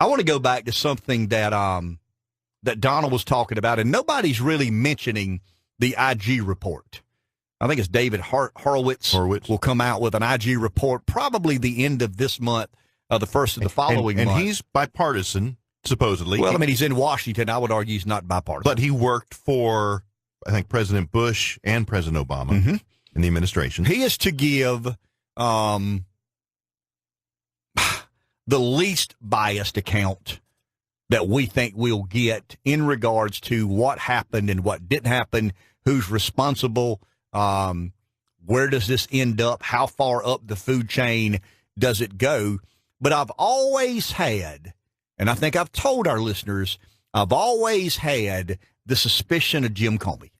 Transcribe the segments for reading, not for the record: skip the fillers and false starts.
I want to go back to something that that Donald was talking about, and nobody's really mentioning the IG report. I think it's David Horowitz will come out with an IG report probably the end of this month, the first of the following month. And he's bipartisan, supposedly. Well, I mean, he's in Washington. I would argue he's not bipartisan. But he worked for, I think, President Bush and President Obama in the administration. He is to give the least biased account that we think we'll get in regards to what happened and what didn't happen, who's responsible, where does this end up, how far up the food chain does it go. But I've always had, and I think I've told our listeners, I've always had the suspicion of Jim Comey.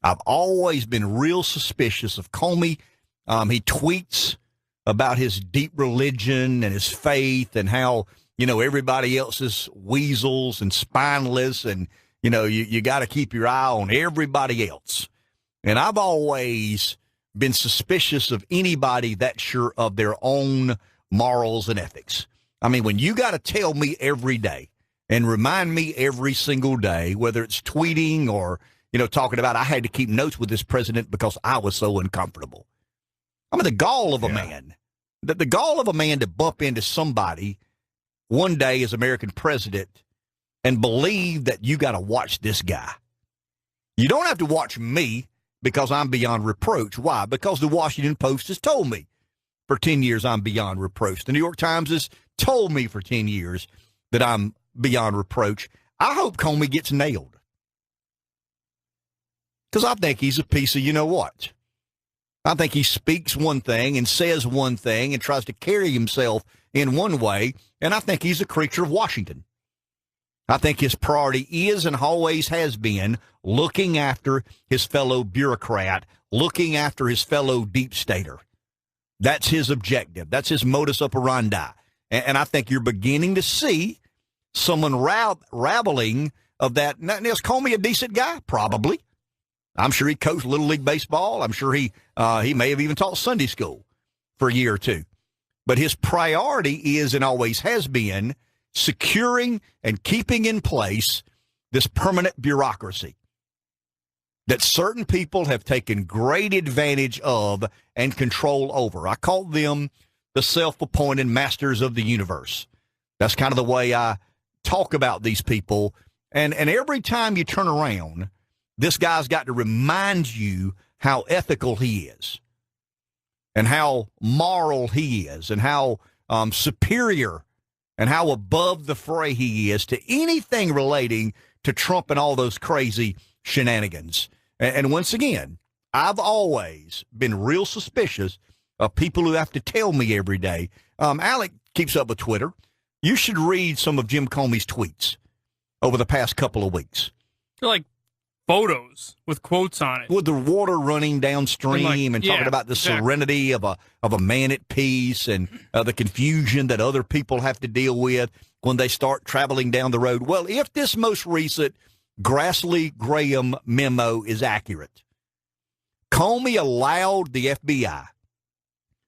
I've always been real suspicious of Comey. He tweets about his deep religion and his faith and how, everybody else is weasels and spineless and, you got to keep your eye on everybody else. And I've always been suspicious of anybody that sure of their own morals and ethics. I mean, when you got to tell me every day and remind me every single day, whether it's tweeting or, talking about I had to keep notes with this president because I was so uncomfortable. I mean, the gall of a man, the gall of a man to bump into somebody one day as American president and believe that you got to watch this guy. You don't have to watch me because I'm beyond reproach. Why? Because the Washington Post has told me for 10 years I'm beyond reproach. The New York Times has told me for 10 years that I'm beyond reproach. I hope Comey gets nailed. Because I think he's a piece of you-know-what. I think he speaks one thing and says one thing and tries to carry himself in one way, and I think he's a creature of Washington. I think his priority is and always has been looking after his fellow bureaucrat, looking after his fellow deep stater. That's his objective. That's his modus operandi. And I think you're beginning to see some unraveling of that. Now, is Comey a decent guy? Probably. I'm sure he coached Little League Baseball. I'm sure he may have even taught Sunday school for a year or two. But his priority is and always has been securing and keeping in place this permanent bureaucracy that certain people have taken great advantage of and control over. I call them the self-appointed masters of the universe. That's kind of the way I talk about these people. And every time you turn around, this guy's got to remind you how ethical he is and how moral he is and how superior and how above the fray he is to anything relating to Trump and all those crazy shenanigans. And once again, I've always been real suspicious of people who have to tell me every day. Alec keeps up with Twitter. You should read some of Jim Comey's tweets over the past couple of weeks. They're like photos with quotes on it. With the water running downstream and talking about the serenity of a man at peace and the confusion that other people have to deal with when they start traveling down the road. Well, if this most recent Grassley-Graham memo is accurate, Comey allowed the FBI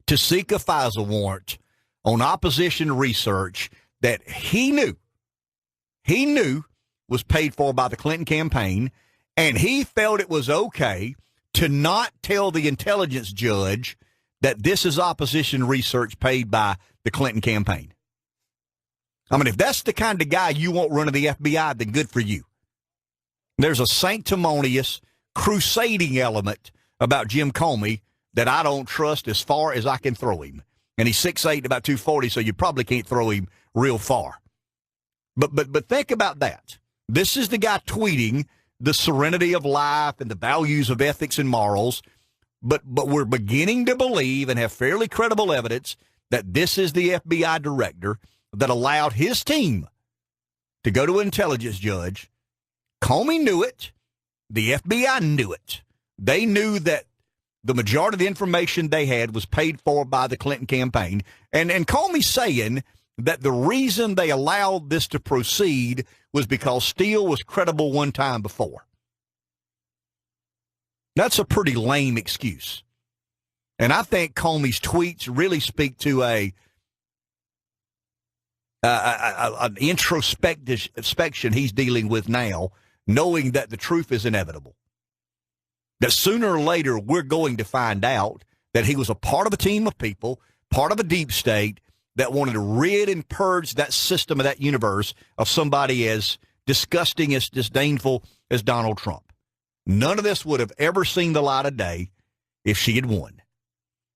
to seek a FISA warrant on opposition research that he knew was paid for by the Clinton campaign, and he felt it was okay to not tell the intelligence judge that this is opposition research paid by the Clinton campaign. I mean, if that's the kind of guy you want running the FBI, then good for you. There's a sanctimonious, crusading element about Jim Comey that I don't trust as far as I can throw him. And he's 6'8", about 240, so you probably can't throw him real far. But think about that. This is the guy tweeting the serenity of life and the values of ethics and morals, but we're beginning to believe and have fairly credible evidence that this is the FBI director that allowed his team to go to an intelligence judge. Comey knew it. The FBI knew it. They knew that the majority of the information they had was paid for by the Clinton campaign. And Comey's saying that the reason they allowed this to proceed was because Steele was credible one time before. That's a pretty lame excuse. And I think Comey's tweets really speak to a an introspection he's dealing with now, knowing that the truth is inevitable. That sooner or later we're going to find out that he was a part of a team of people, part of a deep state that wanted to rid and purge that system of that universe of somebody as disgusting, as disdainful as Donald Trump. None of this would have ever seen the light of day if she had won.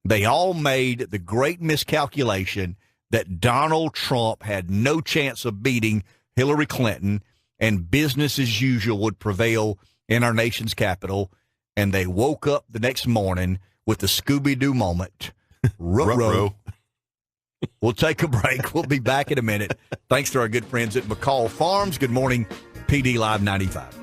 They all made the great miscalculation that Donald Trump had no chance of beating Hillary Clinton and business as usual would prevail in our nation's capital. And they woke up the next morning with the Scooby-Doo moment. Ruh-roh. We'll take a break. We'll be back in a minute. Thanks to our good friends at McCall Farms. Good morning, PD Live 95.